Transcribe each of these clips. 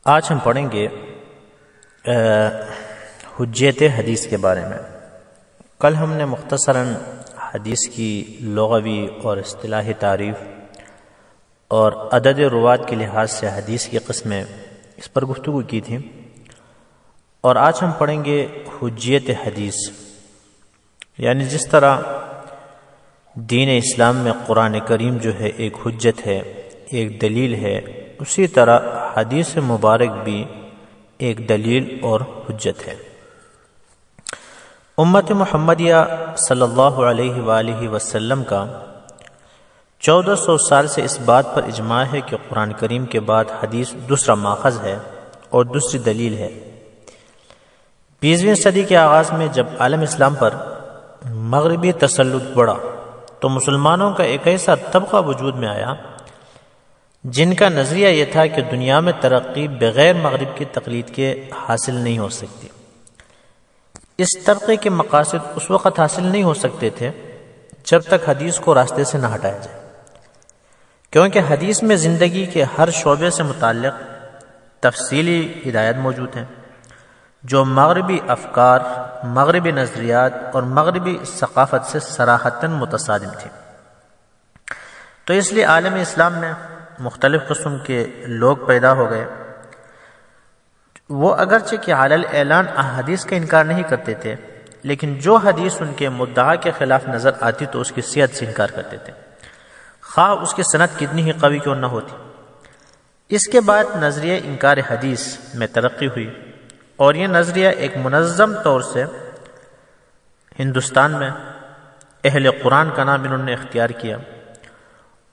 آج ہم پڑھیں گے حجیت حدیث کے بارے میں۔ کل ہم نے مختصراً حدیث کی لغوی اور اصطلاحی تعریف اور عدد روات کے لحاظ سے حدیث کی قسمیں اس پر گفتگو کی تھی، اور آج ہم پڑھیں گے حجیت حدیث، یعنی جس طرح دین اسلام میں قرآن کریم جو ہے ایک حجت ہے، ایک دلیل ہے، اسی طرح حدیث مبارک بھی ایک دلیل اور حجت ہے۔ امت محمدیہ صلی اللہ علیہ وآلہ وسلم کا 1400 سال سے اس بات پر اجماع ہے کہ قرآن کریم کے بعد حدیث دوسرا ماخذ ہے اور دوسری دلیل ہے۔ 20ویں صدی کے آغاز میں جب عالم اسلام پر مغربی تسلط بڑھا تو مسلمانوں کا ایک ایسا طبقہ وجود میں آیا جن کا نظریہ یہ تھا کہ دنیا میں ترقی بغیر مغرب کی تقلید کے حاصل نہیں ہو سکتی۔ اس طبقے کے مقاصد اس وقت حاصل نہیں ہو سکتے تھے جب تک حدیث کو راستے سے نہ ہٹایا جائے، کیونکہ حدیث میں زندگی کے ہر شعبے سے متعلق تفصیلی ہدایت موجود ہیں جو مغربی افکار، مغربی نظریات اور مغربی ثقافت سے صراحتاً متصادم تھی۔ تو اس لیے عالم اسلام میں مختلف قسم کے لوگ پیدا ہو گئے۔ وہ اگرچہ کہ علی الاعلان احادیث کا انکار نہیں کرتے تھے، لیکن جو حدیث ان کے مدعا کے خلاف نظر آتی تو اس کی صحت سے انکار کرتے تھے، خواہ اس کی سند کتنی ہی قوی کیوں نہ ہوتی۔ اس کے بعد نظریہ انکار حدیث میں ترقی ہوئی، اور یہ نظریہ ایک منظم طور سے ہندوستان میں اہل قرآن کا نام انہوں نے اختیار کیا،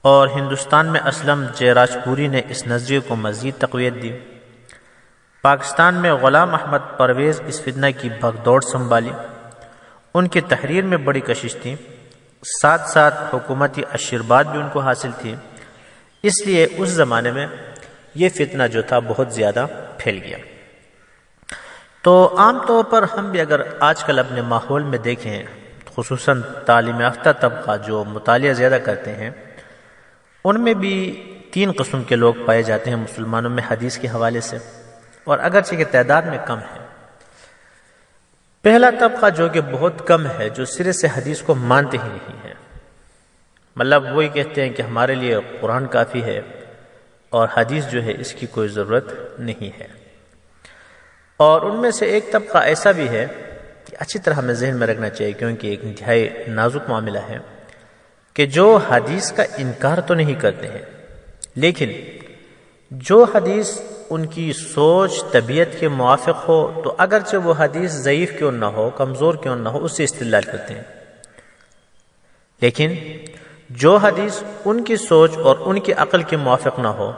اور ہندوستان میں اسلم جے راج پوری نے اس نظریے کو مزید تقویت دی۔ پاکستان میں غلام احمد پرویز اس فتنہ کی بھگدوڑ سنبھالی، ان کی تحریر میں بڑی کشش تھی، ساتھ ساتھ حکومتی آشرواد بھی ان کو حاصل تھی، اس لیے اس زمانے میں یہ فتنہ جو تھا بہت زیادہ پھیل گیا۔ تو عام طور پر ہم بھی اگر آج کل اپنے ماحول میں دیکھیں، خصوصاً تعلیم یافتہ طبقہ جو مطالعہ زیادہ کرتے ہیں، ان میں بھی 3 قسم کے لوگ پائے جاتے ہیں مسلمانوں میں حدیث کے حوالے سے، اور اگرچہ کہ تعداد میں کم ہے۔ پہلا طبقہ جو کہ بہت کم ہے، جو سرے سے حدیث کو مانتے ہی نہیں ہیں، مطلب وہی کہتے ہیں کہ ہمارے لیے قرآن کافی ہے اور حدیث جو ہے اس کی کوئی ضرورت نہیں ہے۔ اور ان میں سے ایک طبقہ ایسا بھی ہے کہ اچھی طرح ہمیں ذہن میں رکھنا چاہیے، کیونکہ ایک انتہائی نازک معاملہ ہے، کہ جو حدیث کا انکار تو نہیں کرتے ہیں، لیکن جو حدیث ان کی سوچ طبیعت کے موافق ہو تو اگرچہ وہ حدیث ضعیف کیوں نہ ہو، کمزور کیوں نہ ہو، اس سے استدلال کرتے ہیں، لیکن جو حدیث ان کی سوچ اور ان کی عقل کے موافق نہ ہو،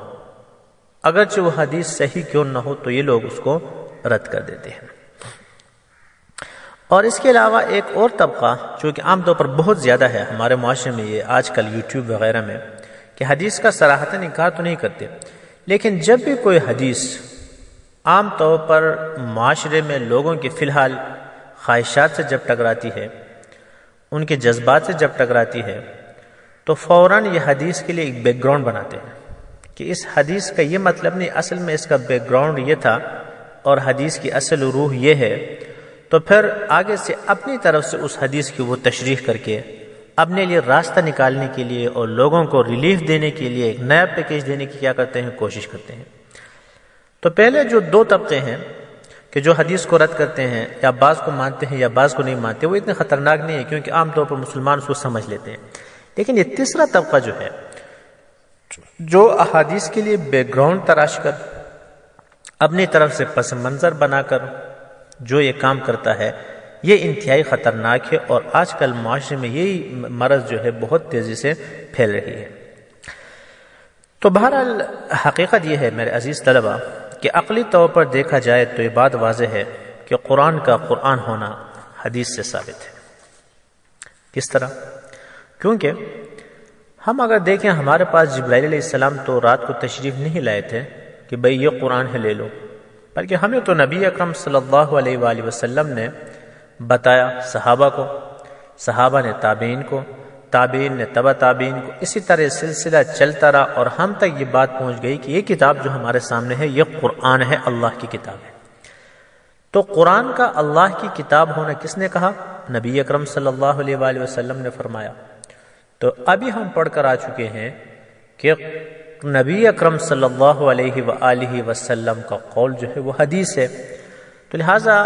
اگرچہ وہ حدیث صحیح کیوں نہ ہو، تو یہ لوگ اس کو رد کر دیتے ہیں۔ اور اس کے علاوہ ایک اور طبقہ جو کہ عام طور پر بہت زیادہ ہے ہمارے معاشرے میں، یہ آج کل یوٹیوب وغیرہ میں، کہ حدیث کا صراحتاً انکار تو نہیں کرتے، لیکن جب بھی کوئی حدیث عام طور پر معاشرے میں لوگوں کی فی الحال خواہشات سے جب ٹکراتی ہے، ان کے جذبات سے جب ٹکراتی ہے، تو فوراً یہ حدیث کے لیے ایک بیک گراؤنڈ بناتے ہیں کہ اس حدیث کا یہ مطلب نہیں، اصل میں اس کا بیک گراؤنڈ یہ تھا اور حدیث کی اصل روح یہ ہے، تو پھر آگے سے اپنی طرف سے اس حدیث کی وہ تشریح کر کے اپنے لیے راستہ نکالنے کے لیے اور لوگوں کو ریلیف دینے کے لیے ایک نیا پیکیج دینے کی کیا کرتے ہیں، کوشش کرتے ہیں۔ تو پہلے جو 2 طبقے ہیں کہ جو حدیث کو رد کرتے ہیں، یا بعض کو مانتے ہیں یا بعض کو نہیں مانتے، وہ اتنے خطرناک نہیں ہے کیونکہ عام طور پر مسلمان اس کو سمجھ لیتے ہیں، لیکن یہ تیسرا طبقہ جو ہے، جو احادیث کے لیے بیک گراؤنڈ تراش کر اپنی طرف سے پس منظر بنا کر جو یہ کام کرتا ہے، یہ انتہائی خطرناک ہے، اور آج کل معاشرے میں یہی مرض جو ہے بہت تیزی سے پھیل رہی ہے۔ تو بہرحال حقیقت یہ ہے میرے عزیز طلبہ کہ عقلی طور پر دیکھا جائے تو یہ بات واضح ہے کہ قرآن کا قرآن ہونا حدیث سے ثابت ہے۔ کس طرح؟ کیونکہ ہم اگر دیکھیں، ہمارے پاس جبرائیل علیہ السلام تو رات کو تشریف نہیں لائے تھے کہ بھئی یہ قرآن ہے لے لو، بلکہ ہمیں تو نبی اکرم صلی اللہ علیہ وآلہ وسلم نے بتایا، صحابہ کو، صحابہ نے تابعین کو، تابعین نے تبع تابعین کو، اسی طرح سلسلہ چلتا رہا اور ہم تک یہ بات پہنچ گئی کہ یہ کتاب جو ہمارے سامنے ہے یہ قرآن ہے، اللہ کی کتاب ہے۔ تو قرآن کا اللہ کی کتاب ہونا کس نے کہا؟ نبی اکرم صلی اللہ علیہ وآلہ وسلم نے فرمایا۔ تو ابھی ہم پڑھ کر آ چکے ہیں کہ نبی اکرم صلی اللہ علیہ وآلہ وسلم کا قول جو ہے وہ حدیث ہے۔ تو لہٰذا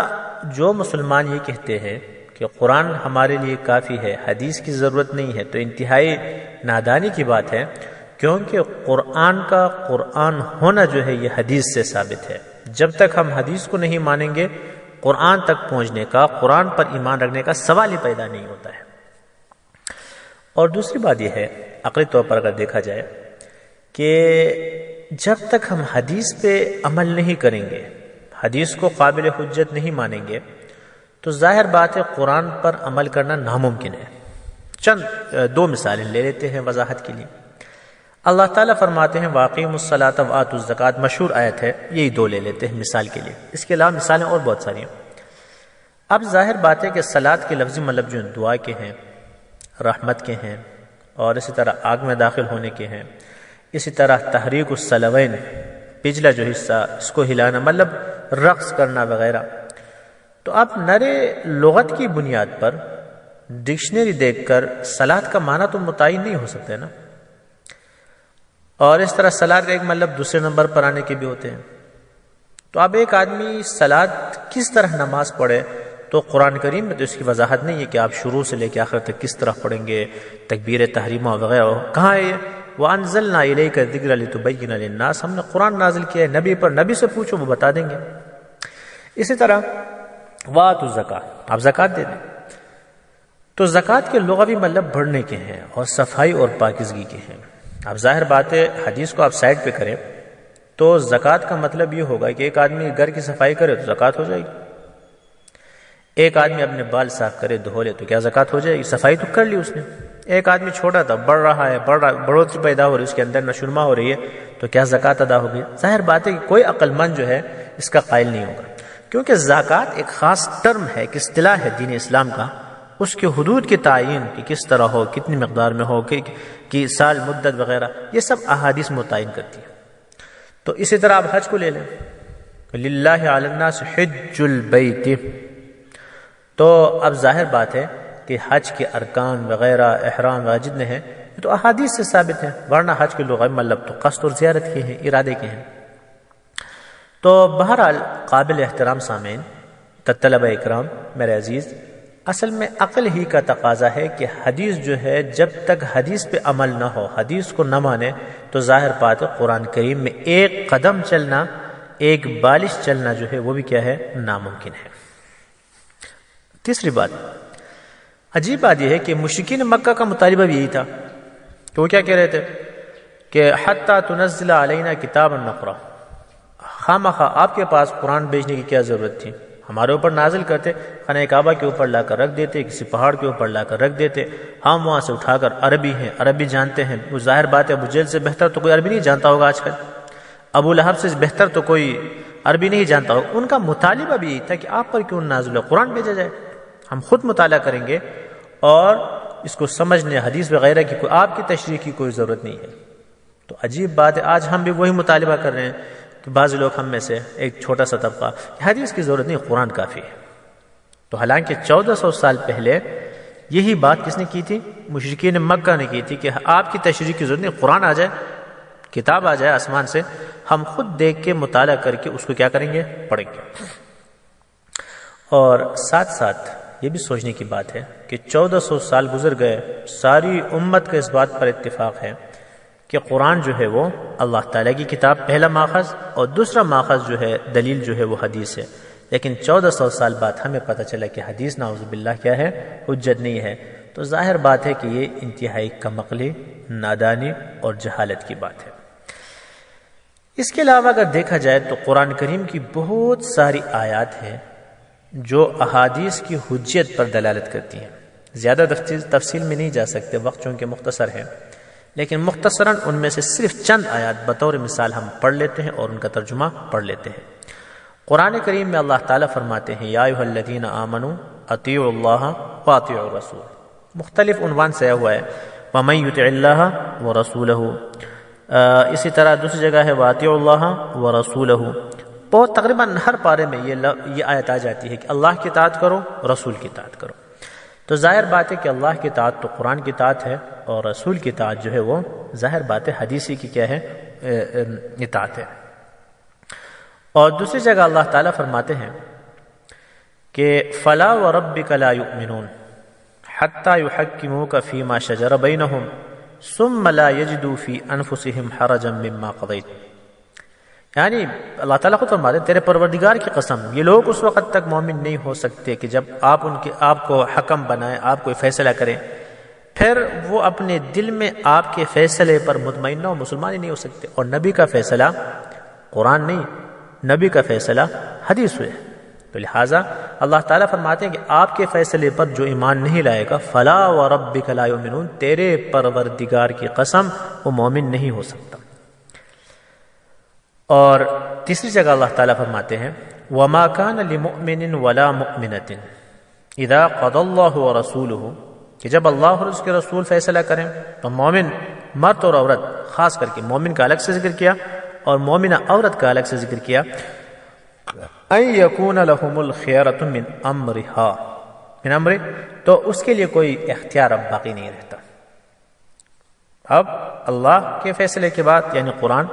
جو مسلمان یہ کہتے ہیں کہ قرآن ہمارے لیے کافی ہے، حدیث کی ضرورت نہیں ہے، تو انتہائی نادانی کی بات ہے، کیونکہ قرآن کا قرآن ہونا جو ہے یہ حدیث سے ثابت ہے۔ جب تک ہم حدیث کو نہیں مانیں گے، قرآن تک پہنچنے کا، قرآن پر ایمان رکھنے کا سوال ہی پیدا نہیں ہوتا ہے۔ اور دوسری بات یہ ہے، عقلی طور پر اگر دیکھا جائے کہ جب تک ہم حدیث پہ عمل نہیں کریں گے، حدیث کو قابل حجت نہیں مانیں گے، تو ظاہر بات ہے قرآن پر عمل کرنا ناممکن ہے۔ چند دو مثالیں لے لیتے ہیں وضاحت کے لیے۔ اللہ تعالیٰ فرماتے ہیں وَأَقِیمُوا الصَّلَاةَ وَآتُوا الزَّکَاةَ، مشہور آیت ہے، یہی دو لے لیتے ہیں مثال کے لیے، اس کے علاوہ مثالیں اور بہت ساری ہیں۔ اب ظاہر بات ہے کہ صلاۃ کے لفظی مطلب جو دعا کے ہیں، رحمت کے ہیں، اور اسی طرح آگ میں داخل ہونے کے ہیں، اسی طرح تحریک الصلوین، پچھلا جو حصہ اس کو ہلانا مطلب رقص کرنا وغیرہ۔ تو اب نرے لغت کی بنیاد پر ڈکشنری دیکھ کر صلاۃ کا معنی تو متعین نہیں ہو سکتا ہے نا، اور اس طرح صلاۃ کا ایک مطلب دوسرے نمبر پر آنے کے بھی ہوتے ہیں۔ تو اب ایک آدمی صلاۃ کس طرح نماز پڑھے، تو قرآن کریم میں تو اس کی وضاحت نہیں ہے کہ آپ شروع سے لے کے آخر تک کس طرح پڑھیں گے، تکبیر تحریمہ وغیرہ کہاں ہے یہ؟ وَأَنزَلْنَا إِلَيْكَ الذِّكْرَ لِتُبَيِّنَ لِلنَّاسِ، ہم نے قرآن نازل کیا ہے نبی پر، نبی سے پوچھو وہ بتا دیں گے۔ اسی طرح وَآتُوا الزَّکَاةَ، آپ زکوٰۃ دے دیں۔ تو زکوٰۃ کے لغوی مطلب بڑھنے کے ہیں اور صفائی اور پاکیزگی کے ہیں۔ اب ظاہر بات ہے حدیث کو آپ سائڈ پہ کریں تو زکوٰۃ کا مطلب یہ ہوگا کہ ایک آدمی گھر کی صفائی کرے تو زکوٰۃ ہو جائے گی، ایک آدمی اپنے بال صاف کرے دھو لے تو کیا زکوٰۃ ہو جائے گی؟ صفائی تو کر لی اس نے۔ ایک آدمی چھوٹا تھا، بڑھ رہا ہے، بڑھوتری پیدا ہو رہی ہے، اس کے اندر نشوونما ہو رہی ہے، تو کیا زکوٰۃ ادا ہوگی؟ ظاہر بات ہے کہ کوئی عقل مند جو ہے اس کا قائل نہیں ہوگا، کیونکہ زکوٰۃ ایک خاص ٹرم ہے، ایک اصطلاح ہے دین اسلام کا، اس کے حدود کی تعین کہ کس طرح ہو، کتنی مقدار میں ہو، کہ سال مدت وغیرہ، یہ سب احادیث متعین کرتی ہے۔ تو اسی طرح آپ حج کو لے لیں، للہ علی الناس حج البیت، تو اب ظاہر بات ہے کہ حج کے ارکان وغیرہ، احرام وغیرہ جتنے ہیں یہ تو احادیث سے ثابت ہیں، ورنہ حج کے لغوی مطلب تو قصد اور زیارت کے ہیں، ارادے کے ہیں۔ تو بہرحال قابل احترام سامعین، طلبہ اکرام، میرے عزیز، اصل میں عقل ہی کا تقاضا ہے کہ حدیث جو ہے جب تک حدیث پہ عمل نہ ہو، حدیث کو نہ مانے، تو ظاہر بات ہے قرآن کریم میں ایک قدم چلنا، ایک بالش چلنا جو ہے وہ بھی کیا ہے؟ ناممکن ہے۔ تیسری بات، عجیب بات یہ ہے کہ مشرکین مکہ کا مطالبہ بھی یہی تھا کہ وہ کیا کہہ رہے تھے کہ حتی تنزل علینا کتابا نقرأ، خامخواہ آپ کے پاس قرآن بھیجنے کی کیا ضرورت تھی، ہمارے اوپر نازل کرتے، خانہ کعبہ کے اوپر لا کر رکھ دیتے، کسی پہاڑ کے اوپر لا کر رکھ دیتے، ہم وہاں سے اٹھا کر، عربی ہیں، عربی جانتے ہیں، وہ ظاہر بات ہے ابو جہل سے بہتر تو کوئی عربی نہیں جانتا ہوگا آج کل، ابو لہب سے بہتر تو کوئی عربی نہیں جانتا ہوگا۔ ان کا مطالبہ بھی یہی تھا کہ آپ پر کیوں نازل ہے، قرآن بھیجا جائے، ہم خود مطالعہ کریں گے اور اس کو سمجھنے، حدیث وغیرہ کی کوئی آپ کی تشریح کی کوئی ضرورت نہیں ہے۔ تو عجیب بات ہے آج ہم بھی وہی مطالبہ کر رہے ہیں کہ بعض لوگ ہم میں سے ایک چھوٹا سا طبقہ حدیث کی ضرورت نہیں، قرآن کافی ہے۔ تو حالانکہ 1400 سال پہلے یہی بات کس نے کی تھی؟ مشرکین مکہ نے کی تھی کہ آپ کی تشریح کی ضرورت نہیں، قرآن آ جائے، کتاب آ جائے آسمان سے، ہم خود دیکھ کے مطالعہ کر کے اس کو کیا کریں گے؟ پڑھیں گے۔ اور ساتھ ساتھ یہ بھی سوچنے کی بات ہے کہ 1400 سال گزر گئے، ساری امت کا اس بات پر اتفاق ہے کہ قرآن جو ہے وہ اللہ تعالیٰ کی کتاب، پہلا ماخذ، اور دوسرا ماخذ جو ہے دلیل جو ہے وہ حدیث ہے۔ لیکن 1400 سال بعد ہمیں پتہ چلا کہ حدیث نعوذ باللہ کیا ہے؟ حجت نہیں ہے۔ تو ظاہر بات ہے کہ یہ انتہائی کم عقلی، نادانی اور جہالت کی بات ہے۔ اس کے علاوہ اگر دیکھا جائے تو قرآن کریم کی بہت ساری آیات ہیں جو احادیث کی حجیت پر دلالت کرتی ہیں۔ زیادہ تفصیل میں نہیں جا سکتے، وقت چونکہ مختصر ہے، لیکن مختصراً ان میں سے صرف چند آیات بطور مثال ہم پڑھ لیتے ہیں اور ان کا ترجمہ پڑھ لیتے ہیں۔ قرآن کریم میں اللہ تعالیٰ فرماتے ہیں یا ایھا الذین آمنوا اطیعوا اللہ واطیعوا الرسول، مختلف عنوان سے ہوا ہے وَمَن يُطِعِ اللَّهَ وَرَسُولَهُ، اسی طرح دوسری جگہ ہے وَأَطِيعُوا اللَّهَ وَرَسُولَهُ۔ بہت تقریباً ہر پارے میں یہ آیت آ جاتی ہے کہ اللہ کی اطاعت کرو، رسول کی اطاعت کرو۔ تو ظاہر بات ہے کہ اللہ کی اطاعت تو قرآن کی اطاعت ہے، اور رسول کی اطاعت جو ہے وہ ظاہر بات ہے حدیثی کی کیا ہے، اطاعت ہے۔ اور دوسری جگہ اللہ تعالیٰ فرماتے ہیں کہ فَلَا وَرَبِّكَ لَا يُؤْمِنُونَ حَتَّى يُحَكِّمُوكَ فِي مَا شَجَرَ بَيْنَهُمْ ثُمَّ لَا يَجِدُوا فِي أَنفُسِهِمْ حَرَجًا مِّمَّا قَضَيْتَ۔ یعنی اللہ تعالیٰ خود فرماتے ہیں تیرے پروردگار کی قسم، یہ لوگ اس وقت تک مومن نہیں ہو سکتے کہ جب آپ کو حکم بنائیں، آپ کوئی فیصلہ کریں، پھر وہ اپنے دل میں آپ کے فیصلے پر مطمئن ہو، مسلمان ہی نہیں ہو سکتے۔ اور نبی کا فیصلہ قرآن نہیں، نبی کا فیصلہ حدیث ہوئے، تو لہٰذا اللہ تعالیٰ فرماتے ہیں کہ آپ کے فیصلے پر جو ایمان نہیں لائے گا فَلَا وَرَبِّكَ لَا يُؤْمِنُونَ، تیرے پروردگار کی قسم وہ مومن نہیں ہو سکتا۔ اور تیسری جگہ اللہ تعالیٰ فرماتے ہیں وَمَا كَانَ لِمُؤْمِنٍ وَلَا مُؤْمِنَةٍ إِذَا قَضَى اللَّهُ وَرَسُولُهُ، کہ جب اللہ اور اس کے رسول فیصلہ کریں تو مومن مرد اور عورت، خاص کر کے مومن کا الگ سے ذکر کیا اور مومنہ عورت کا الگ سے ذکر کیا، أَن يَكُونَ لَهُمُ الْخِيَرَةُ مِنْ أَمْرِهِ، تو اس کے لیے کوئی اختیار اب باقی نہیں رہتا۔ اب اللہ کے فیصلے کے بعد یعنی قرآن،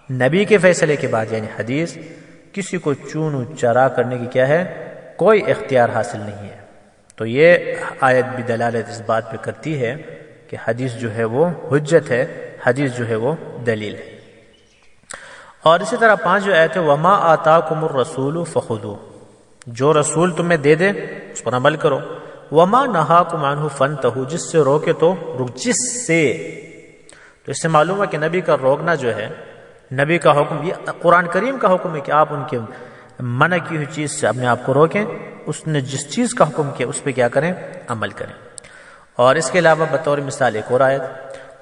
نبی کے فیصلے کے بعد یعنی حدیث، کسی کو چون چرا کرنے کی کیا ہے، کوئی اختیار حاصل نہیں ہے۔ تو یہ آیت بھی دلالت اس بات پہ کرتی ہے کہ حدیث جو ہے وہ حجت ہے، حدیث جو ہے وہ دلیل ہے۔ اور اسی طرح 5 جو آیت ہے وَمَا آتَاكُمُ الرَّسُولُ فَخُذُوهُ، جو رسول تمہیں دے دے اس پر عمل کرو، وَمَا نَهَاكُمْ عَنْهُ فَانْتَهُوا، جس سے روکے تو رک، جس سے، تو اس سے معلوم ہے کہ نبی کا روکنا جو ہے، نبی کا حکم، یہ قرآن کریم کا حکم ہے کہ آپ ان کے منع کی ہوئی چیز سے اپنے آپ کو روکیں، اس نے جس چیز کا حکم کیا اس پہ کیا کریں، عمل کریں۔ اور اس کے علاوہ بطور مثال ایک اور آیت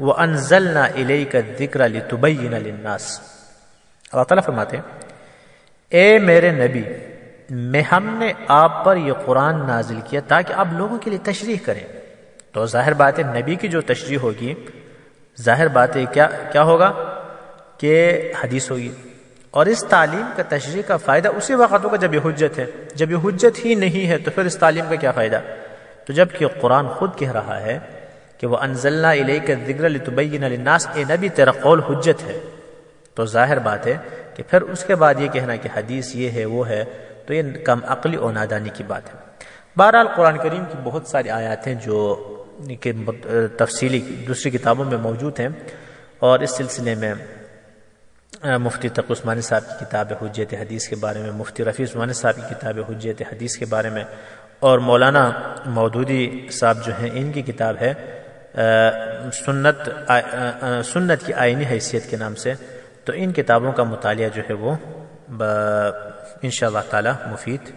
وَأَنزَلْنَا إِلَيْكَ الذِّكْرَ لِتُبَيِّنَ لِلنَّاسِ، اللہ تعالیٰ فرماتے ہیں اے میرے نبی، میں ہم نے آپ پر یہ قرآن نازل کیا تاکہ آپ لوگوں کے لیے تشریح کریں۔ تو ظاہر بات ہے نبی کی جو تشریح ہوگی، ظاہر بات ہے کیا ہوگا کہ حدیث ہوگی، اور اس تعلیم کا تشریح کا فائدہ اسی وقت ہوگا جب یہ حجت ہے۔ جب یہ حجت ہی نہیں ہے تو پھر اس تعلیم کا کیا فائدہ؟ تو جب کہ قرآن خود کہہ رہا ہے کہ وَأَنزَلْنَا إِلَيْكَ الذِّكْرَ لِتُبَيِّنَ لِلنَّاسِ، اے نبی تیرا قول حجت ہے، تو ظاہر بات ہے کہ پھر اس کے بعد یہ کہنا کہ حدیث یہ ہے وہ ہے، تو یہ کم عقلی اور نادانی کی بات ہے۔ بہرحال قرآن کریم کی بہت ساری آیات ہیں جو کہ تفصیلی دوسری کتابوں میں موجود ہیں، اور اس سلسلے میں مفتی تقی عثمانی صاحب کی کتاب حجت حدیث کے بارے میں، مفتی رفیع عثمانی صاحب کی کتاب حجت حدیث کے بارے میں، اور مولانا مودودی صاحب جو ہیں ان کی کتاب ہے سنت کی آئینی حیثیت کے نام سے، تو ان کتابوں کا مطالعہ جو ہے وہ انشاءاللہ تعالی مفید